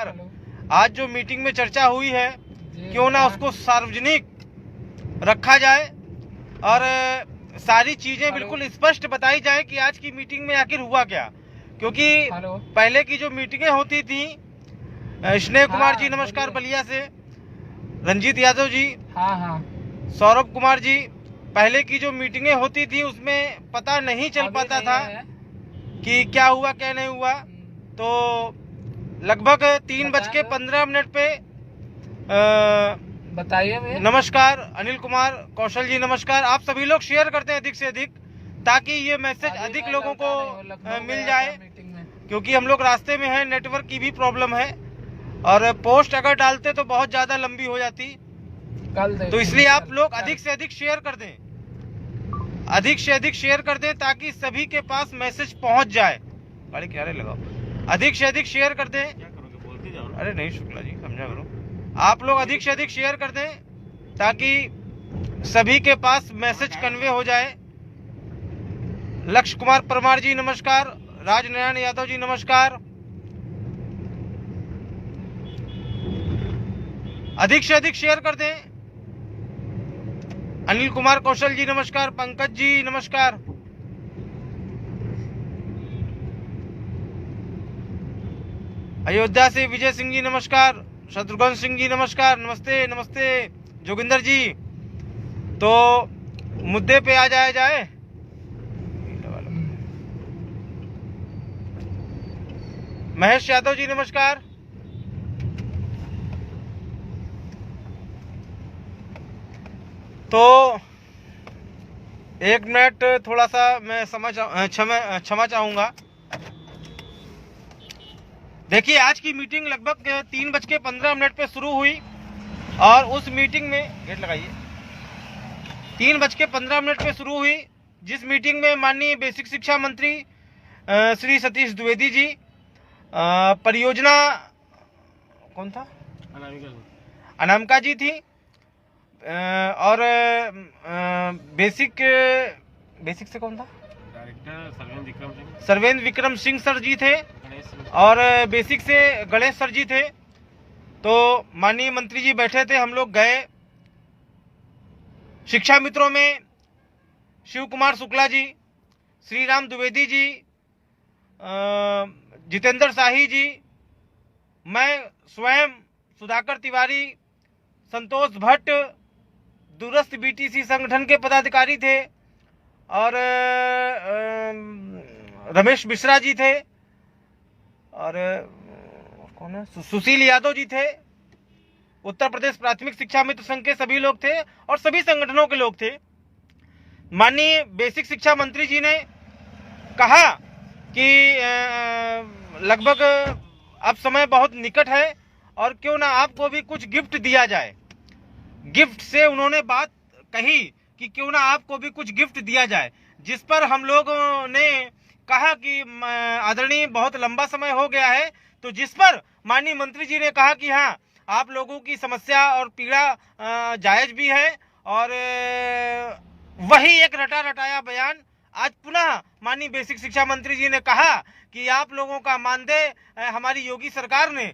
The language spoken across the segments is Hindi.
नमस्कार। आज जो मीटिंग में चर्चा हुई है क्यों ना उसको सार्वजनिक रखा जाए और सारी चीजें बिल्कुल स्पष्ट बताई जाए कि आज की मीटिंग में आखिर हुआ क्या। क्योंकि पहले की जो मीटिंगें होती थी, स्नेह कुमार जी नमस्कार बलिया से, रंजीत यादव जी, सौरभ कुमार जी, पहले की जो मीटिंगें होती थी उसमें पता नहीं चल पाता था कि क्या हुआ क्या नहीं हुआ। तो लगभग 3:15 पे बताइए। नमस्कार अनिल कुमार कौशल जी नमस्कार। आप सभी लोग शेयर करते हैं अधिक से अधिक ताकि ये मैसेज अधिक लोगों को मिल जाए, क्योंकि हम लोग रास्ते में हैं, नेटवर्क की भी प्रॉब्लम है और पोस्ट अगर डालते तो बहुत ज़्यादा लंबी हो जाती। तो इसलिए आप लोग अधिक से अधिक शेयर कर दें, अधिक से अधिक शेयर कर दें ताकि सभी के पास मैसेज पहुंच जाए। गाड़ी किनारे लगाओ, अधिक से अधिक शेयर कर दें। अरे नहीं शुक्ला जी समझा करो, आप लोग अधिक से अधिक शेयर कर दें ताकि सभी के पास मैसेज कन्वे हो जाए। लक्ष्य कुमार परमार जी नमस्कार, राजनारायण यादव जी नमस्कार। अधिक से अधिक शेयर कर दें। अनिल कुमार कौशल जी नमस्कार, पंकज जी नमस्कार। अयोध्या से विजय सिंह जी नमस्कार, शत्रुघ्न सिंह जी नमस्कार, नमस्ते नमस्ते। जोगिंदर जी, तो मुद्दे पे आ जाए। महेश यादव जी नमस्कार। तो 1 मिनट थोड़ा सा मैं क्षमा चाहूंगा। देखिए आज की मीटिंग लगभग 3:15 पे शुरू हुई और उस मीटिंग में गेट लगाइए 3:15 पे शुरू हुई, जिस मीटिंग में माननीय बेसिक शिक्षा मंत्री श्री सतीश द्विवेदी जी, परियोजना कौन था, अनामिका जी थी, और बेसिक से कौन था, डायरेक्टर सर्वेंद्र विक्रम सिंह सर जी थे और बेसिक से गणेश सर जी थे। तो माननीय मंत्री जी बैठे थे, हम लोग गए। शिक्षा मित्रों में शिव कुमार शुक्ला जी, श्री राम द्विवेदी जी, जितेंद्र शाही जी, मैं स्वयं सुधाकर तिवारी, संतोष भट्ट, दूरस्थ बीटीसी संगठन के पदाधिकारी थे और रमेश मिश्रा जी थे और कौन है, सुशील यादव जी थे। उत्तर प्रदेश प्राथमिक शिक्षा मित्र संघ के सभी लोग थे और सभी संगठनों के लोग थे। माननीय बेसिक शिक्षा मंत्री जी ने कहा कि लगभग अब समय बहुत निकट है और क्यों ना आपको भी कुछ गिफ्ट दिया जाए। गिफ्ट से उन्होंने बात कही कि क्यों ना आपको भी कुछ गिफ्ट दिया जाए, जिस पर हम लोगों ने कहा कि आदरणीय बहुत लंबा समय हो गया है, तो जिस पर माननीय मंत्री जी ने कहा कि हाँ आप लोगों की समस्या और पीड़ा जायज भी है और वही एक रटा रटाया बयान आज पुनः माननीय बेसिक शिक्षा मंत्री जी ने कहा कि आप लोगों का मानदेय हमारी योगी सरकार ने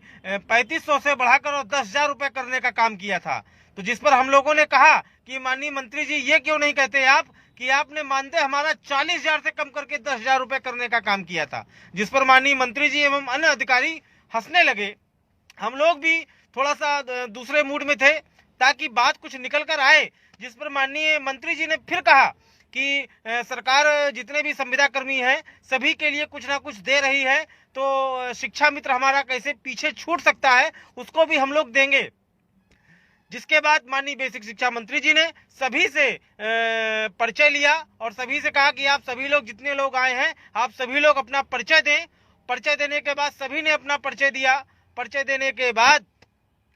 3500 से बढ़ाकर और 10,000 रुपये करने का काम किया था। तो जिस पर हम लोगों ने कहा कि माननीय मंत्री जी ये क्यों नहीं कहते आप कि आपने मानदेय हमारा 40,000 से कम करके 10,000 रुपये करने का काम किया था। जिस पर माननीय मंत्री जी एवं अन्य अधिकारी हंसने लगे। हम लोग भी थोड़ा सा दूसरे मूड में थे ताकि बात कुछ निकल कर आए, जिस पर माननीय मंत्री जी ने फिर कहा कि सरकार जितने भी संविदा कर्मी हैं सभी के लिए कुछ ना कुछ दे रही है, तो शिक्षा मित्र हमारा कैसे पीछे छूट सकता है, उसको भी हम लोग देंगे। जिसके बाद माननीय बेसिक शिक्षा मंत्री जी ने सभी से परिचय लिया और सभी से कहा कि आप सभी लोग जितने लोग आए हैं आप सभी लोग अपना परिचय दें। परिचय देने के बाद सभी ने अपना परिचय दिया। परिचय देने के बाद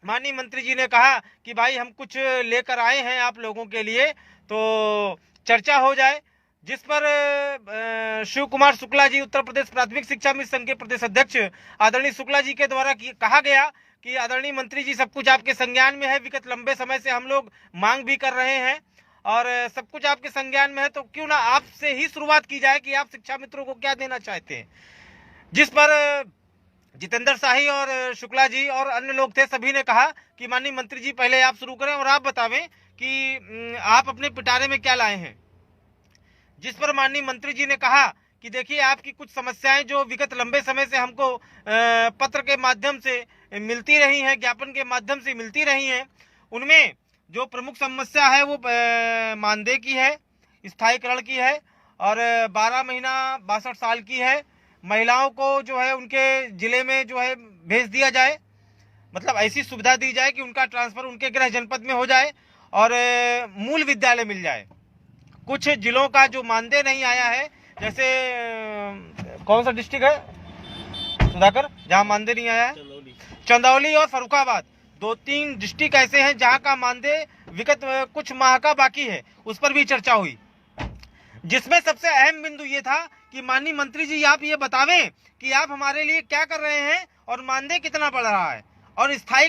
माननीय मंत्री जी ने कहा कि भाई हम कुछ लेकर आए हैं आप लोगों के लिए, तो चर्चा हो जाए। जिस पर शिव कुमार शुक्ला जी, उत्तर प्रदेश प्राथमिक शिक्षा मित्र संघ के प्रदेश अध्यक्ष आदरणीय शुक्ला जी के द्वारा कहा गया कि आदरणीय मंत्री जी सब कुछ आपके संज्ञान में है, विगत लंबे समय से हम लोग मांग भी कर रहे हैं और सब कुछ आपके संज्ञान में है, तो क्यों ना आपसे ही शुरुआत की जाए कि आप शिक्षा मित्रों को क्या देना चाहते हैं। जिस पर जितेंद्र शाही और शुक्ला जी और अन्य लोग थे, सभी ने कहा कि माननीय मंत्री जी पहले आप शुरू करें और आप बतावें कि आप अपने पिटारे में क्या लाए हैं। जिस पर माननीय मंत्री जी ने कहा कि देखिए आपकी कुछ समस्याएं जो विगत लंबे समय से हमको पत्र के माध्यम से मिलती रही हैं, ज्ञापन के माध्यम से मिलती रही हैं, उनमें जो प्रमुख समस्या है वो मानदेय की है, स्थायीकरण की है और 12 महीना 62 साल की है। महिलाओं को जो है उनके जिले में जो है भेज दिया जाए, मतलब ऐसी सुविधा दी जाए कि उनका ट्रांसफर उनके गृह जनपद में हो जाए और मूल विद्यालय मिल जाए। कुछ जिलों का जो मानदेय नहीं आया है, जैसे कौन सा डिस्ट्रिक्ट है सुधाकर जहां मानदेय नहीं आया है, चंदौली और फर्रुखाबाद, 2-3 डिस्ट्रिक्ट ऐसे हैं जहां का मानदेय विगत कुछ माह का बाकी है। उस पर भी चर्चा हुई, जिसमें सबसे अहम बिंदु ये था कि माननीय मंत्री जी आप ये बतावें कि आप हमारे लिए क्या कर रहे हैं और मानदेय कितना बढ़ रहा है और स्थायी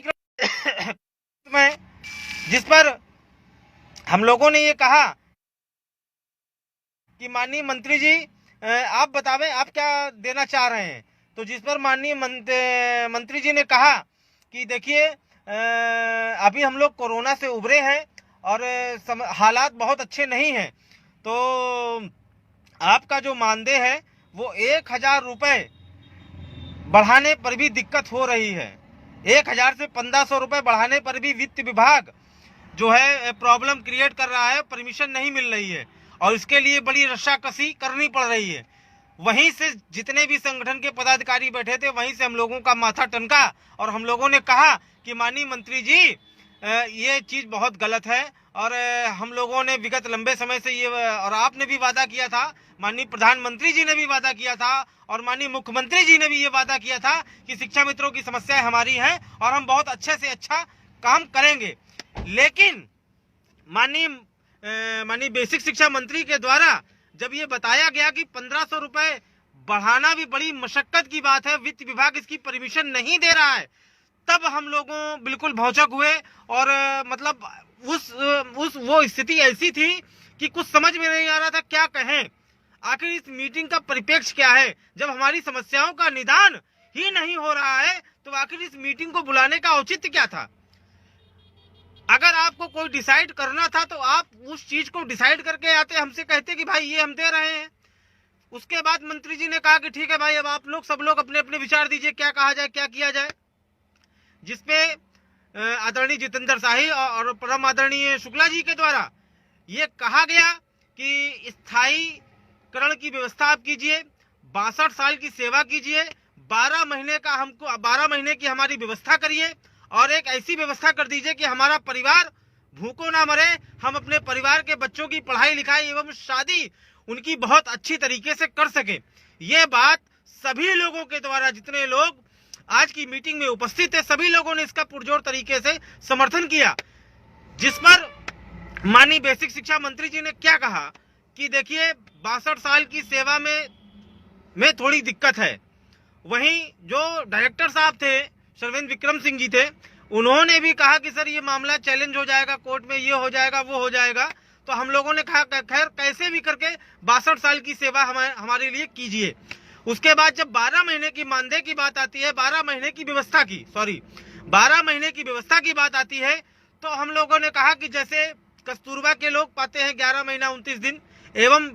में, जिस पर हम लोगों ने ये कहा कि माननीय मंत्री जी आप बतावें आप क्या देना चाह रहे हैं। तो जिस पर माननीय मंत्री जी ने कहा कि देखिए अभी हम लोग कोरोना से उभरे हैं और हालात बहुत अच्छे नहीं हैं, तो आपका जो मानदेय है वो 1000 रुपये बढ़ाने पर भी दिक्कत हो रही है। 1000 से 1500 रुपये बढ़ाने पर भी वित्त विभाग जो है प्रॉब्लम क्रिएट कर रहा है, परमिशन नहीं मिल रही है और इसके लिए बड़ी रस्साकसी करनी पड़ रही है। वहीं से जितने भी संगठन के पदाधिकारी बैठे थे वहीं से हम लोगों का माथा टनका और हम लोगों ने कहा कि माननीय मंत्री जी ये चीज़ बहुत गलत है और हम लोगों ने विगत लंबे समय से ये, और आपने भी वादा किया था, माननीय प्रधानमंत्री जी ने भी वादा किया था और माननीय मुख्यमंत्री जी ने भी ये वादा किया था कि शिक्षा मित्रों की समस्याएं हमारी हैं और हम बहुत अच्छे से अच्छा काम करेंगे। लेकिन माननीय बेसिक शिक्षा मंत्री के द्वारा जब ये बताया गया कि 1500 रुपये बढ़ाना भी बड़ी मशक्कत की बात है, वित्त विभाग इसकी परमिशन नहीं दे रहा है, तब हम लोगों बिल्कुल भौचक हुए और मतलब वो स्थिति ऐसी थी कि कुछ समझ में नहीं आ रहा था क्या कहें। आखिर इस मीटिंग का परिप्रेक्ष्य क्या है? जब हमारी समस्याओं का निदान ही नहीं हो रहा है तो आखिर इस मीटिंग को बुलाने का औचित्य क्या था? अगर आपको कोई डिसाइड करना था तो आप उस चीज को डिसाइड करके आते, हमसे कहते कि भाई ये हम दे रहे हैं। उसके बाद मंत्री जी ने कहा कि ठीक है भाई, अब आप लोग सब लोग अपने अपने विचार दीजिए, क्या कहा जाए, क्या किया जाए। जिसपे आदरणीय जितेंद्र शाही और परम आदरणीय शुक्ला जी के द्वारा ये कहा गया कि स्थायीकरण की व्यवस्था आप कीजिए, 62 साल की सेवा कीजिए, 12 महीने की हमारी व्यवस्था करिए और एक ऐसी व्यवस्था कर दीजिए कि हमारा परिवार भूखों ना मरे, हम अपने परिवार के बच्चों की पढ़ाई लिखाई एवं शादी उनकी बहुत अच्छी तरीके से कर सके। ये बात सभी लोगों के द्वारा, जितने लोग आज की मीटिंग में उपस्थित थे, सभी लोगों ने इसका पुरजोर तरीके से समर्थन किया। जिस पर माननीय बेसिक शिक्षा मंत्री जी ने क्या कहा कि देखिए 62 साल की सेवा में थोड़ी दिक्कत है। वहीं जो डायरेक्टर साहब थे, शर्वेंद्र विक्रम सिंह जी थे, उन्होंने भी कहा कि सर ये मामला चैलेंज हो जाएगा, कोर्ट में ये हो जाएगा, वो हो जाएगा। तो हम लोगों ने कहा खैर कैसे भी करके 62 साल की सेवा हमारे लिए कीजिए। उसके बाद जब 12 महीने की मानदेय की बात आती है, 12 महीने की व्यवस्था की बात आती है, तो हम लोगों ने कहा कि जैसे कस्तूरबा के लोग पाते हैं 11 महीना 29 दिन एवं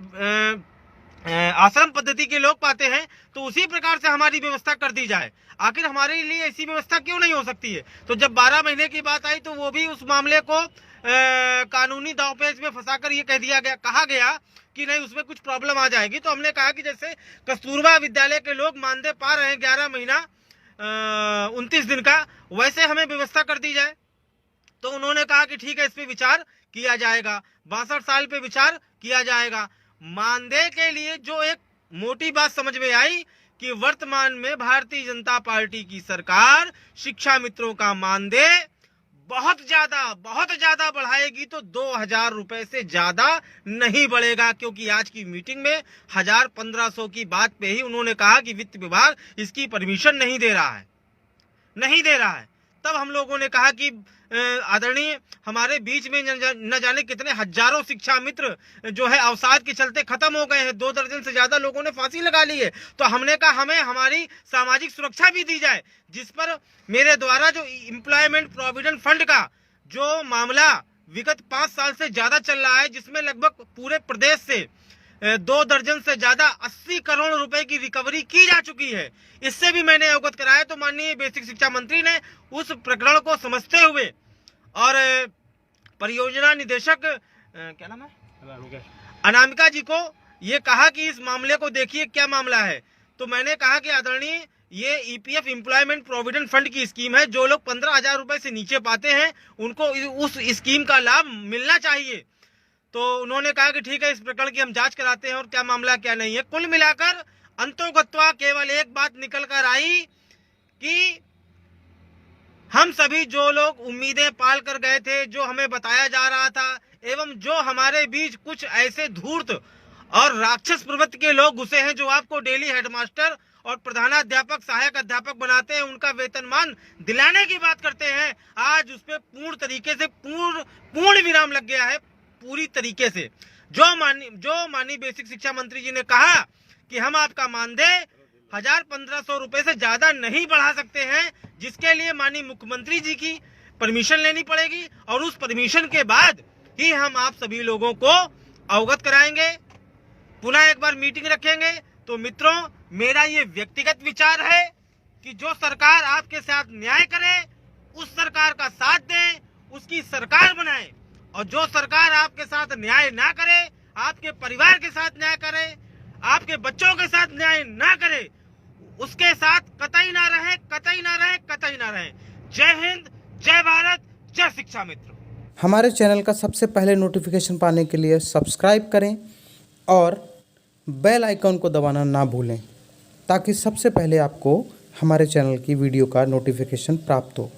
आश्रम पद्धति के लोग पाते हैं, तो उसी प्रकार से हमारी व्यवस्था कर दी जाए। आखिर हमारे लिए ऐसी व्यवस्था क्यों नहीं हो सकती है? तो जब 12 महीने की बात आई तो वो भी उस मामले को कानूनी दांवपेच में फंसाकर ये कहा गया कि नहीं उसमें कुछ प्रॉब्लम आ जाएगी। तो हमने कहा कि जैसे कस्तूरबा विद्यालय के लोग मानदेय पा रहे हैं 11 महीना 29 दिन का, वैसे हमें व्यवस्था कर दी जाए। तो उन्होंने कहा कि ठीक है, इस पे विचार किया जाएगा, 62 साल पे विचार किया जाएगा। मानदेय के लिए जो एक मोटी बात समझ में आई कि वर्तमान में भारतीय जनता पार्टी की सरकार शिक्षा मित्रों का मानदेय बहुत ज्यादा बढ़ाएगी, तो 2000 रुपए से ज्यादा नहीं बढ़ेगा। क्योंकि आज की मीटिंग में 1000-1500 की बात पे ही उन्होंने कहा कि वित्त विभाग इसकी परमिशन नहीं दे रहा है। तब हम लोगों ने कहा कि आदरणीय, हमारे बीच में न जाने कितने हजारों शिक्षा मित्र जो है अवसाद के चलते खत्म हो गए हैं, 2 दर्जन से ज्यादा लोगों ने फांसी लगा ली है। तो हमने कहा हमें हमारी सामाजिक सुरक्षा भी दी जाए, जिस पर मेरे द्वारा जो एम्प्लॉयमेंट प्रोविडेंट फंड का जो मामला विगत 5 साल से ज्यादा चल रहा है, जिसमें लगभग पूरे प्रदेश से 2 दर्जन से ज्यादा 80 करोड़ रुपए की रिकवरी की जा चुकी है, इससे भी मैंने अवगत कराया। तो माननीय बेसिक शिक्षा मंत्री ने उस प्रकरण को समझते हुए और परियोजना निदेशक क्या नाम है, अनामिका जी को ये कहा कि इस मामले को देखिए क्या मामला है। तो मैंने कहा कि आदरणीय, ये ईपीएफ एम्प्लॉयमेंट प्रोविडेंट फंड की स्कीम है, जो लोग 15,000 रुपए से नीचे पाते हैं उनको उस स्कीम का लाभ मिलना चाहिए। तो उन्होंने कहा कि ठीक है, इस प्रकरण की हम जांच कराते हैं और क्या मामला क्या नहीं है। कुल मिलाकर अंतोगत्वा केवल एक बात निकल कर आई कि हम सभी जो लोग उम्मीदें पाल कर गए थे, जो हमें बताया जा रहा था, एवं जो हमारे बीच कुछ ऐसे धूर्त और राक्षस प्रवृत्ति के लोग घुसे हैं जो आपको डेली हेडमास्टर और प्रधानाध्यापक, सहायक अध्यापक बनाते हैं, उनका वेतनमान दिलाने की बात करते हैं, आज उस पर पूर्ण तरीके से पूर्ण विराम लग गया है। पूरी तरीके से जो माननीय बेसिक शिक्षा मंत्री जी ने कहा कि हम आपका मानदेय 1,000-1,500 रुपए से ज्यादा नहीं बढ़ा सकते हैं, जिसके लिए माननीय मुख्यमंत्री जी की परमिशन लेनी पड़ेगी और उस परमिशन के बाद ही हम आप सभी लोगों को अवगत कराएंगे, पुनः एक बार मीटिंग रखेंगे। तो मित्रों, मेरा ये व्यक्तिगत विचार है कि जो सरकार आपके साथ न्याय करे उस सरकार का साथ दें, उसकी सरकार बनाए, और जो सरकार आपके साथ न्याय ना करे, आपके परिवार के साथ न्याय करे, आपके बच्चों के साथ न्याय ना करे, उसके साथ कतई ना रहे, कतई ना रहे, कतई ना रहे। जय हिंद, जय भारत, जय शिक्षा मित्र। हमारे चैनल का सबसे पहले नोटिफिकेशन पाने के लिए सब्सक्राइब करें और बेल आइकन को दबाना ना भूलें, ताकि सबसे पहले आपको हमारे चैनल की वीडियो का नोटिफिकेशन प्राप्त हो।